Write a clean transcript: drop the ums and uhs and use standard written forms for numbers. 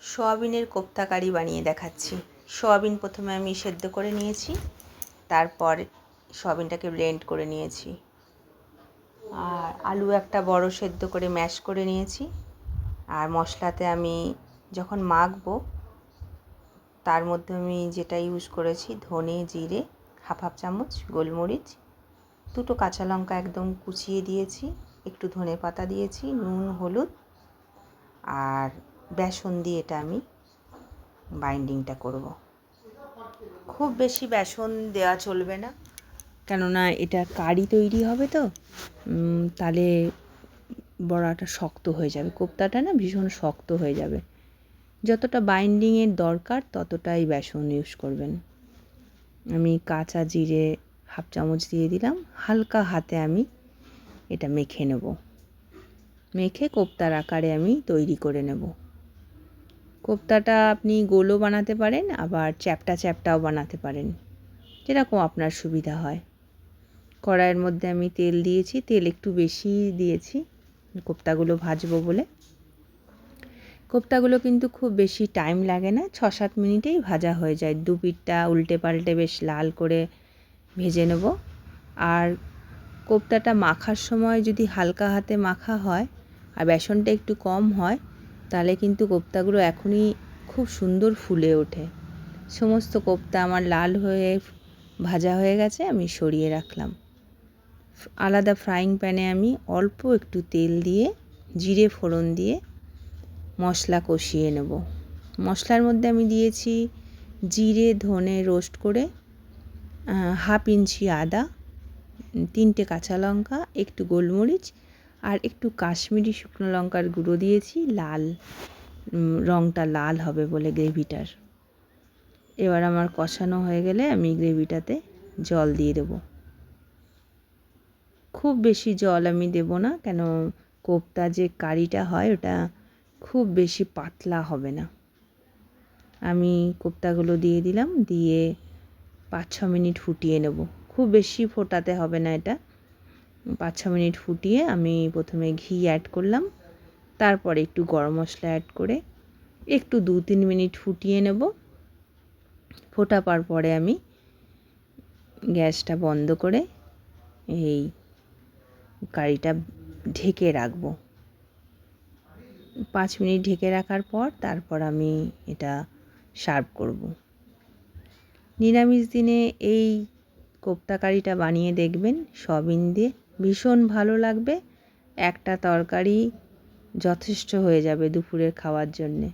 সোয়াবিনের কোপ্তা কারি বানিয়ে দেখাচ্ছি। সোয়াবিন প্রথমে আমি সেদ্ধ করে নিয়েছি, তারপর সোয়াবিনটাকে ব্লেন্ড করে নিয়েছি। আর আলু একটা বড় সেদ্ধ করে ম্যাশ করে নিয়েছি। আর মশলাতে আমি যখন মাখবো তার মধ্যে আমি যেটা ইউজ করেছি, ধনে জিরে হাফ চামচ, গোলমরিচ, 2টো কাঁচা লঙ্কা একদম কুচিয়ে দিয়েছি, একটু ধনে পাতা দিয়েছি, নুন হলুদ আর বেসন দিয়ে এটা আমি বাইন্ডিংটা করব। খুব বেশি বেসন দেওয়া চলবে না, কেননা এটা কারি তৈরি হবে তো, তাহলে বড়াটা শক্ত হয়ে যাবে, কোপ্তাটা না ভীষণ শক্ত হয়ে যাবে। যতটা বাইন্ডিংয়ের দরকার ততটাই বেসন ইউজ করবেন। আমি কাঁচা জিরে হাফ চামচ দিয়ে দিলাম, হালকা হাতে আমি এটা মেখে নেব। মেখে কোপ্তার আকারে আমি তৈরি করে নেব। কোপ্তাটা আপনি গোলও বানাতে পারেন, আবার চ্যাপ্টা চ্যাপ্টাও বানাতে পারেন, যেরকম আপনার সুবিধা হয়। কড়াইয়ের মধ্যে আমি তেল দিয়েছি, তেল একটু বেশি দিয়েছি কোপ্তাগুলো ভাজবো বলে। কোপ্তাগুলো কিন্তু খুব বেশি টাইম লাগে না, 6-7 মিনিটেই ভাজা হয়ে যায়। দু পিঠটা উল্টে পাল্টে বেশ লাল করে ভেজে নেব। আর কোপ্তাটা মাখার সময় যদি হালকা হাতে মাখা হয় আর বেসনটা একটু কম হয়, তাহলে কিন্তু কোপ্তাগুলো এখনই খুব সুন্দর ফুলে ওঠে। সমস্ত কোপ্তা আমার লাল হয়ে ভাজা হয়ে গেছে, আমি সরিয়ে রাখলাম। আলাদা ফ্রাইং প্যানে আমি অল্প একটু তেল দিয়ে জিরে ফোড়ন দিয়ে মশলা কষিয়ে নেব। মশলার মধ্যে আমি দিয়েছি জিরে ধনে রোস্ট করে, হাফ ইঞ্চি আদা, 3টে কাঁচা লঙ্কা, একটু গোলমরিচ আর একটু কাশ্মীরি শুকনো লঙ্কার গুঁড়ো দিয়েছি, লাল রঙটা লাল হবে বলে গ্রেভিটার। এবার আমার কষানো হয়ে গেলে আমি গ্রেভিটাতে জল দিয়ে দেব। খুব বেশি জল আমি দেব না, কেন কোপ্তা যে কারিটা হয় ওটা খুব বেশি পাতলা হবে না। আমি কোপ্তাগুলো দিয়ে দিলাম, দিয়ে 5-6 মিনিট ফুটিয়ে নেব। খুব বেশি ফোটাতে হবে না এটা। 5-6 মিনিট ফুটিয়ে আমি প্রথমে ঘি অ্যাড করলাম, তারপরে একটু গরম মশলা অ্যাড করে একটু 2-3 মিনিট ফুটিয়ে নেব। ফোটাবার পরে আমি গ্যাসটা বন্ধ করে এই কারিটা ঢেকে রাখবো। 5 মিনিট ঢেকে রাখার পর তারপর আমি এটা সার্ভ করব। নিরামিষ দিনে এই কোপ্তা কারিটা বানিয়ে দেখবেন সয়াবিন দিয়ে, ভীষণ ভালো লাগবে। একটা তরকারি যথেষ্ট হয়ে যাবে দুপুরের খাওয়ার জন্যে।